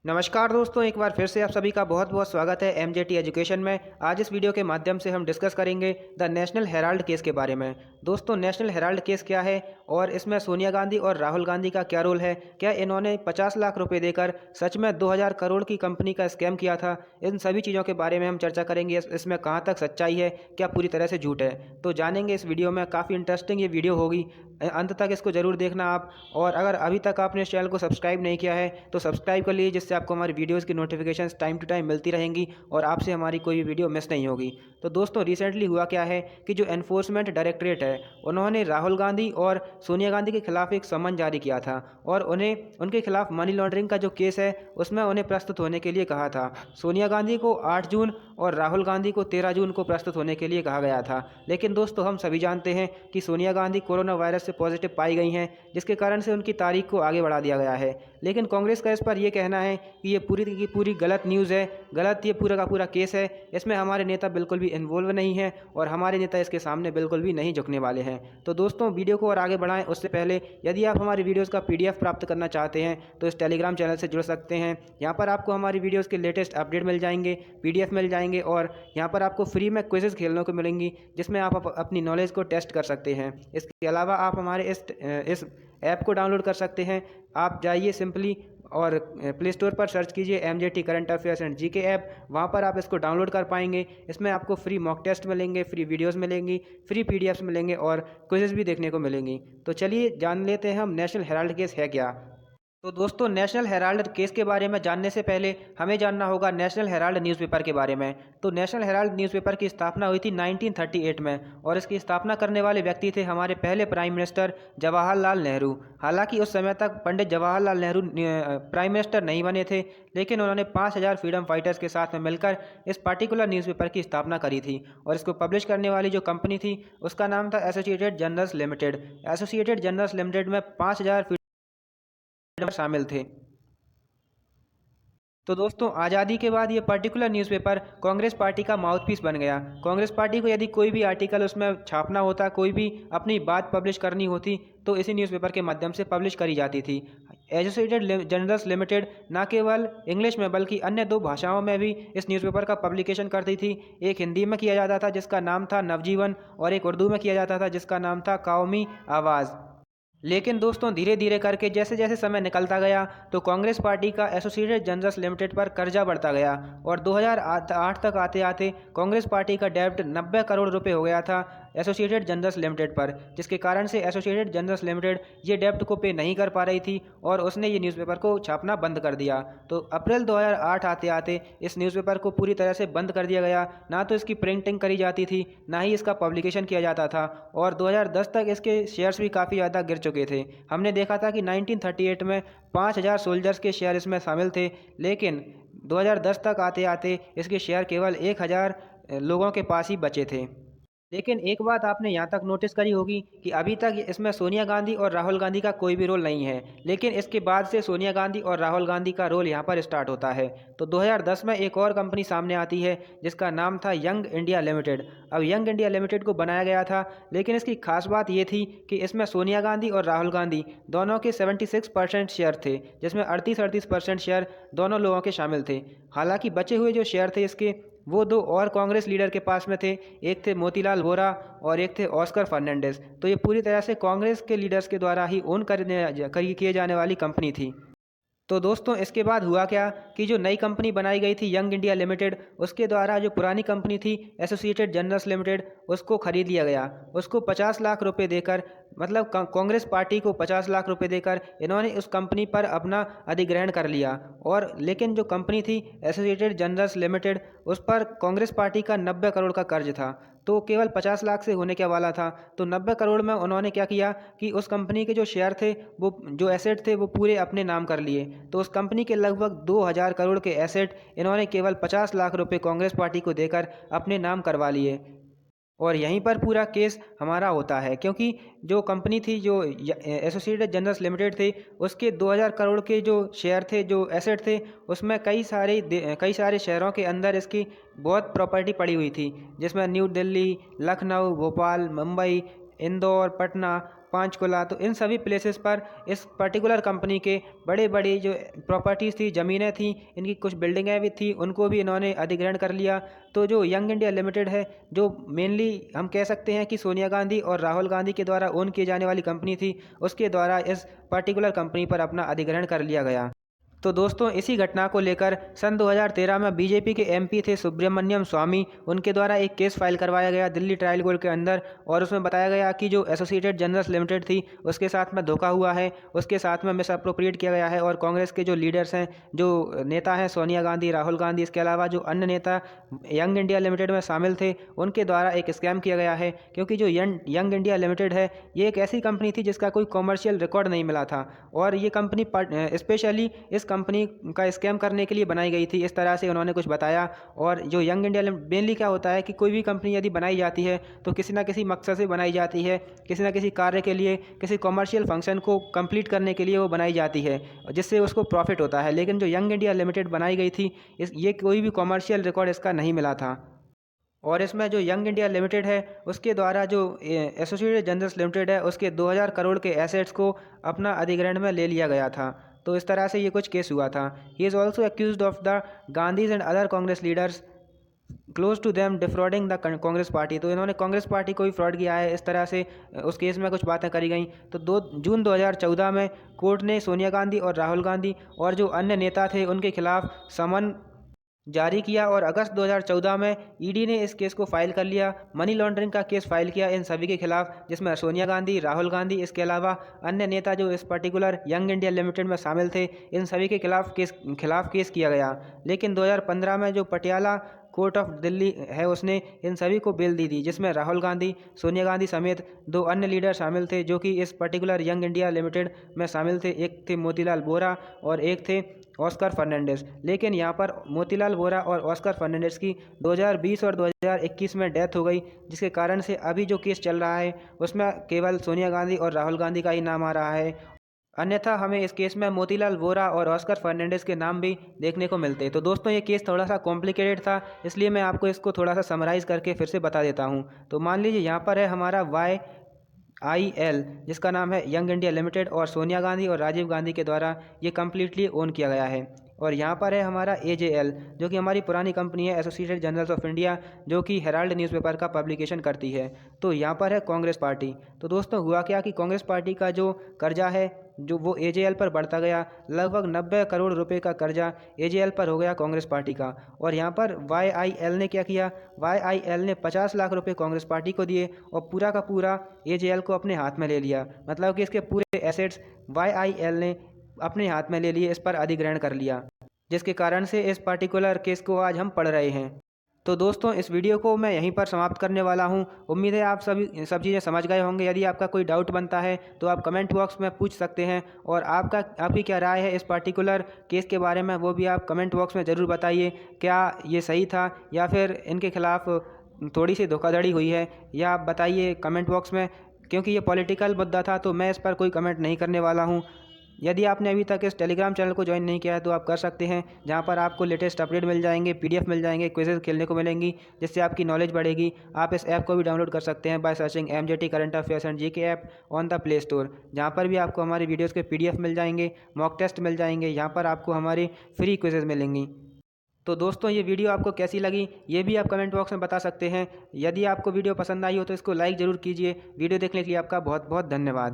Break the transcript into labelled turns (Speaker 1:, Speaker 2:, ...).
Speaker 1: नमस्कार दोस्तों, एक बार फिर से आप सभी का बहुत बहुत स्वागत है एमजेटी एजुकेशन में। आज इस वीडियो के माध्यम से हम डिस्कस करेंगे द नेशनल हेराल्ड केस के बारे में। दोस्तों, नेशनल हेराल्ड केस क्या है और इसमें सोनिया गांधी और राहुल गांधी का क्या रोल है? क्या इन्होंने 50 लाख रुपए देकर सच में 2000 करोड़ की कंपनी का स्कैम किया था? इन सभी चीज़ों के बारे में हम चर्चा करेंगे। इसमें कहाँ तक सच्चाई है, क्या पूरी तरह से झूठ है, तो जानेंगे इस वीडियो में। काफ़ी इंटरेस्टिंग ये वीडियो होगी, अंत तक इसको ज़रूर देखना आप। और अगर अभी तक आपने इस चैनल को सब्सक्राइब नहीं किया है तो सब्सक्राइब कर लीजिए, जिससे आपको हमारी वीडियोज़ की नोटिफिकेशंस टाइम टू टाइम मिलती रहेंगी और आपसे हमारी कोई भी वीडियो मिस नहीं होगी। तो दोस्तों, रिसेंटली हुआ क्या है कि जो एनफोर्समेंट डायरेक्टरेट है, उन्होंने राहुल गांधी और सोनिया गांधी के खिलाफ एक समन जारी किया था और उन्हें उनके खिलाफ मनी लॉन्ड्रिंग का जो केस है उसमें उन्हें प्रस्तुत होने के लिए कहा था। सोनिया गांधी को 8 जून और राहुल गांधी को 13 जून को प्रस्तुत होने के लिए कहा गया था। लेकिन दोस्तों, हम सभी जानते हैं कि सोनिया गांधी कोरोना वायरस से पॉजिटिव पाई गई हैं, जिसके कारण से उनकी तारीख को आगे बढ़ा दिया गया है। लेकिन कांग्रेस का इस पर यह कहना है कि ये पूरी की पूरी गलत न्यूज़ है, गलत ये पूरा का पूरा केस है। इसमें हमारे नेता बिल्कुल भी इन्वॉल्व नहीं है और हमारे नेता इसके सामने बिल्कुल भी नहीं झुकने वाले हैं। तो दोस्तों, वीडियो को और आगे बढ़ाएं उससे पहले यदि आप हमारी वीडियोज़ का PDF प्राप्त करना चाहते हैं तो इस टेलीग्राम चैनल से जुड़ सकते हैं। यहाँ पर आपको हमारी वीडियोज़ के लेटेस्ट अपडेट मिल जाएंगे, PDF मिल जाएंगे और यहाँ पर आपको फ्री में क्विज़ेस खेलने को मिलेंगी, जिसमें आप अपनी नॉलेज को टेस्ट कर सकते हैं। इसके अलावा आप हमारे इस ऐप को डाउनलोड कर सकते हैं। आप जाइए सिंपली और प्ले स्टोर पर सर्च कीजिए MJT current affairs and GK app. वहाँ पर आप इसको डाउनलोड कर पाएंगे। इसमें आपको फ्री मॉक टेस्ट मिलेंगे, फ्री वीडियोस मिलेंगी, फ्री PDFs मिलेंगे और क्विज़ेस भी देखने को मिलेंगी। तो चलिए जान लेते हैं हम नेशनल हेराल्ड केस है क्या। तो दोस्तों, नेशनल हेराल्ड केस के बारे में जानने से पहले हमें जानना होगा नेशनल हेराल्ड न्यूज़पेपर के बारे में। तो नेशनल हेराल्ड न्यूज़पेपर की स्थापना हुई थी 1938 में और इसकी स्थापना करने वाले व्यक्ति थे हमारे पहले प्राइम मिनिस्टर जवाहरलाल नेहरू। हालांकि उस समय तक पंडित जवाहरलाल नेहरू प्राइम मिनिस्टर नहीं बने थे, लेकिन उन्होंने 5000 फ्रीडम फाइटर्स के साथ में मिलकर इस पर्टिकुलर न्यूज़पेपर की स्थापना करी थी। और इसको पब्लिश करने वाली जो कंपनी थी उसका नाम था associated journals limited. Associated journals limited में 5000 शामिल थे। तो दोस्तों, आज़ादी के बाद ये पर्टिकुलर न्यूज़पेपर कांग्रेस पार्टी का माउथपीस बन गया। कांग्रेस पार्टी को यदि कोई भी आर्टिकल उसमें छापना होता, कोई भी अपनी बात पब्लिश करनी होती, तो इसी न्यूज़पेपर के माध्यम से पब्लिश करी जाती थी। एसोसिएटेड जर्नल्स लिमिटेड न केवल इंग्लिश में बल्कि अन्य 2 भाषाओं में भी इस न्यूज़पेपर का पब्लिकेशन करती थी। एक हिंदी में किया जाता था जिसका नाम था नवजीवन और एक उर्दू में किया जाता था जिसका नाम था कौमी आवाज़। लेकिन दोस्तों, धीरे धीरे करके जैसे जैसे समय निकलता गया तो कांग्रेस पार्टी का एसोसिएटेड जर्नल्स लिमिटेड पर कर्जा बढ़ता गया और 2008 तक आते आते कांग्रेस पार्टी का डेब्ट 90 करोड़ रुपए हो गया था एसोसिएटेड जर्नल्स लिमिटेड पर, जिसके कारण से एसोसिएटेड जर्नल्स लिमिटेड ये डेब्ट को पे नहीं कर पा रही थी और उसने ये न्यूज़पेपर को छापना बंद कर दिया। तो अप्रैल 2008 आते आते इस न्यूज़पेपर को पूरी तरह से बंद कर दिया गया। ना तो इसकी प्रिंटिंग करी जाती थी, ना ही इसका पब्लिकेशन किया जाता था और 2010 तक इसके शेयर्स भी काफ़ी ज़्यादा गिर चुके थे। हमने देखा था कि 1938 में 5000 सोल्जर्स के शेयर इसमें शामिल थे, लेकिन 2010 तक आते आते इसके शेयर केवल 1000 लोगों के पास ही बचे थे। लेकिन एक बात आपने यहाँ तक नोटिस करी होगी कि अभी तक इसमें सोनिया गांधी और राहुल गांधी का कोई भी रोल नहीं है, लेकिन इसके बाद से सोनिया गांधी और राहुल गांधी का रोल यहाँ पर स्टार्ट होता है। तो 2010 में एक और कंपनी सामने आती है जिसका नाम था यंग इंडिया लिमिटेड। अब यंग इंडिया लिमिटेड को बनाया गया था, लेकिन इसकी खास बात ये थी कि इसमें सोनिया गांधी और राहुल गांधी दोनों के 76% शेयर थे, जिसमें 38% शेयर दोनों लोगों के शामिल थे। हालांकि बचे हुए जो शेयर थे इसके, वो 2 और कांग्रेस लीडर के पास में थे। एक थे मोतीलाल वोरा और एक थे ऑस्कर फर्नांडिस। तो ये पूरी तरह से कांग्रेस के लीडर्स के द्वारा ही ओन किए जाने वाली कंपनी थी। तो दोस्तों, इसके बाद हुआ क्या कि जो नई कंपनी बनाई गई थी यंग इंडिया लिमिटेड, उसके द्वारा जो पुरानी कंपनी थी एसोसिएटेड जर्नल्स लिमिटेड, उसको खरीद लिया गया। उसको 50 लाख रुपए देकर, मतलब कांग्रेस पार्टी को 50 लाख रुपए देकर इन्होंने उस कंपनी पर अपना अधिग्रहण कर लिया। और लेकिन जो कंपनी थी एसोसिएटेड जर्नल्स लिमिटेड, उस पर कांग्रेस पार्टी का 90 करोड़ का कर्ज था, तो केवल 50 लाख से होने क्या वाला था। तो 90 करोड़ में उन्होंने क्या किया कि उस कंपनी के जो शेयर थे, वो जो एसेट थे, वो पूरे अपने नाम कर लिए। तो उस कंपनी के लगभग 2000 करोड़ के एसेट इन्होंने केवल 50 लाख रुपए कांग्रेस पार्टी को देकर अपने नाम करवा लिए। और यहीं पर पूरा केस हमारा होता है, क्योंकि जो कंपनी थी, जो एसोसिएटेड जर्नल्स लिमिटेड थे, उसके 2000 करोड़ के जो शेयर थे, जो एसेट थे, उसमें कई सारे शहरों के अंदर इसकी बहुत प्रॉपर्टी पड़ी हुई थी, जिसमें न्यू दिल्ली, लखनऊ, भोपाल, मुंबई, इंदौर, पटना पंचकुला, तो इन सभी प्लेसेस पर इस पर्टिकुलर कंपनी के बड़े बड़ी जो प्रॉपर्टीज़ थी, ज़मीनें थी, इनकी कुछ बिल्डिंगें भी थी, उनको भी इन्होंने अधिग्रहण कर लिया। तो जो यंग इंडिया लिमिटेड है, जो मेनली हम कह सकते हैं कि सोनिया गांधी और राहुल गांधी के द्वारा ओन की जाने वाली कंपनी थी, उसके द्वारा इस पर्टिकुलर कंपनी पर अपना अधिग्रहण कर लिया गया। तो दोस्तों, इसी घटना को लेकर सन 2013 में बीजेपी के एमपी थे सुब्रमण्यम स्वामी, उनके द्वारा एक केस फाइल करवाया गया दिल्ली ट्रायल कोर्ट के अंदर, और उसमें बताया गया कि जो एसोसिएटेड जर्नल्स लिमिटेड थी उसके साथ में धोखा हुआ है, उसके साथ में मिस अप्रोप्रिएट किया गया है, और कांग्रेस के जो लीडर्स हैं, जो नेता हैं सोनिया गांधी, राहुल गांधी, इसके अलावा जो अन्य नेता यंग इंडिया लिमिटेड में शामिल थे, उनके द्वारा एक स्कैम किया गया है। क्योंकि जो यंग इंडिया लिमिटेड है, ये एक ऐसी कंपनी थी जिसका कोई कॉमर्शियल रिकॉर्ड नहीं मिला था, और ये कंपनी स्पेशली इस कंपनी का स्कैम करने के लिए बनाई गई थी, इस तरह से उन्होंने कुछ बताया। और जो यंग इंडिया मेनली क्या होता है कि कोई भी कंपनी यदि बनाई जाती है तो किसी ना किसी मकसद से बनाई जाती है, किसी ना किसी कार्य के लिए, किसी कॉमर्शियल फंक्शन को कंप्लीट करने के लिए वो बनाई जाती है, जिससे उसको प्रॉफिट होता है। लेकिन जो यंग इंडिया लिमिटेड बनाई गई थी, ये कोई भी कॉमर्शियल रिकॉर्ड इसका नहीं मिला था। और इसमें जो यंग इंडिया लिमिटेड है, उसके द्वारा जो एसोसिएटेड जर्नल्स लिमिटेड है, उसके 2000 करोड़ के एसेट्स को अपना अधिग्रहण में ले लिया गया था। तो इस तरह से ये कुछ केस हुआ था। He is also accused of the Gandhis and other Congress leaders close to them defrauding the Congress party. तो इन्होंने कांग्रेस पार्टी को भी फ्रॉड किया है, इस तरह से उस केस में कुछ बातें करी गई। तो 2 जून 2014 में कोर्ट ने सोनिया गांधी और राहुल गांधी और जो अन्य नेता थे उनके खिलाफ समन जारी किया, और अगस्त 2014 में ईडी ने इस केस को फाइल कर लिया। मनी लॉन्ड्रिंग का केस फाइल किया इन सभी के खिलाफ, जिसमें सोनिया गांधी, राहुल गांधी, इसके अलावा अन्य नेता जो इस पर्टिकुलर यंग इंडिया लिमिटेड में शामिल थे, इन सभी के खिलाफ केस किया गया। लेकिन 2015 में जो पटियाला कोर्ट ऑफ दिल्ली है, उसने इन सभी को बेल दी थी, जिसमें राहुल गांधी, सोनिया गांधी समेत 2 अन्य लीडर शामिल थे जो कि इस पर्टिकुलर यंग इंडिया लिमिटेड में शामिल थे। एक थे मोतीलाल वोरा और एक थे ऑस्कर फर्नांडिस। लेकिन यहाँ पर मोतीलाल वोरा और ऑस्कर फर्नांडिस की 2020 और 2021 में डेथ हो गई, जिसके कारण से अभी जो केस चल रहा है उसमें केवल सोनिया गांधी और राहुल गांधी का ही नाम आ रहा है। अन्यथा हमें इस केस में मोतीलाल वोरा और ऑस्कर फर्नांडिस के नाम भी देखने को मिलते हैं। तो दोस्तों, ये केस थोड़ा सा कॉम्प्लिकेटेड था, इसलिए मैं आपको इसको थोड़ा सा समराइज़ करके फिर से बता देता हूँ। तो मान लीजिए यहाँ पर है हमारा YIL, जिसका नाम है यंग इंडिया लिमिटेड, और सोनिया गांधी और राजीव गांधी के द्वारा ये कम्प्लीटली ओन किया गया है। और यहाँ पर है हमारा AJL, जो कि हमारी पुरानी कंपनी है, एसोसिएटेड जर्नल्स ऑफ इंडिया, जो कि हेराल्ड न्यूज़पेपर का पब्लिकेशन करती है। तो यहाँ पर है कांग्रेस पार्टी। तो दोस्तों, हुआ क्या कि कांग्रेस पार्टी का जो कर्जा है, जो वो AJL पर बढ़ता गया। लगभग 90 करोड़ रुपए का कर्जा AJL पर हो गया कांग्रेस पार्टी का। और यहाँ पर YIL ने क्या किया, YIL ने 50 लाख रुपए कांग्रेस पार्टी को दिए और पूरा का पूरा AJL को अपने हाथ में ले लिया। मतलब कि इसके पूरे एसेट्स YIL ने अपने हाथ में ले लिए, इस पर अधिग्रहण कर लिया, जिसके कारण से इस पर्टिकुलर केस को आज हम पढ़ रहे हैं। तो दोस्तों, इस वीडियो को मैं यहीं पर समाप्त करने वाला हूं। उम्मीद है आप सब चीज़ें समझ गए होंगे। यदि आपका कोई डाउट बनता है तो आप कमेंट बॉक्स में पूछ सकते हैं, और आपकी क्या राय है इस पर्टिकुलर केस के बारे में, वो भी आप कमेंट बॉक्स में ज़रूर बताइए। क्या ये सही था या फिर इनके खिलाफ़ थोड़ी सी धोखाधड़ी हुई है, या आप बताइए कमेंट बॉक्स में। क्योंकि ये पॉलिटिकल मुद्दा था तो मैं इस पर कोई कमेंट नहीं करने वाला हूँ। यदि आपने अभी तक इस टेलीग्राम चैनल को ज्वाइन नहीं किया है तो आप कर सकते हैं, जहां पर आपको लेटेस्ट अपडेट मिल जाएंगे, PDF मिल जाएंगे, क्विज़ेस खेलने को मिलेंगी, जिससे आपकी नॉलेज बढ़ेगी। आप इस ऐप को भी डाउनलोड कर सकते हैं by searching MJT current affairs and GK app on the play store, जहाँ पर भी आपको हमारी वीडियोज़ के PDF मिल जाएंगे, मॉक टेस्ट मिल जाएंगे, यहाँ पर आपको हमारी फ्री क्विज़ेस मिलेंगी। तो दोस्तों, ये वीडियो आपको कैसी लगी ये भी आप कमेंट बॉक्स में बता सकते हैं। यदि आपको वीडियो पसंद आई हो तो इसको लाइक ज़रूर कीजिए। वीडियो देखने के लिए आपका बहुत बहुत धन्यवाद।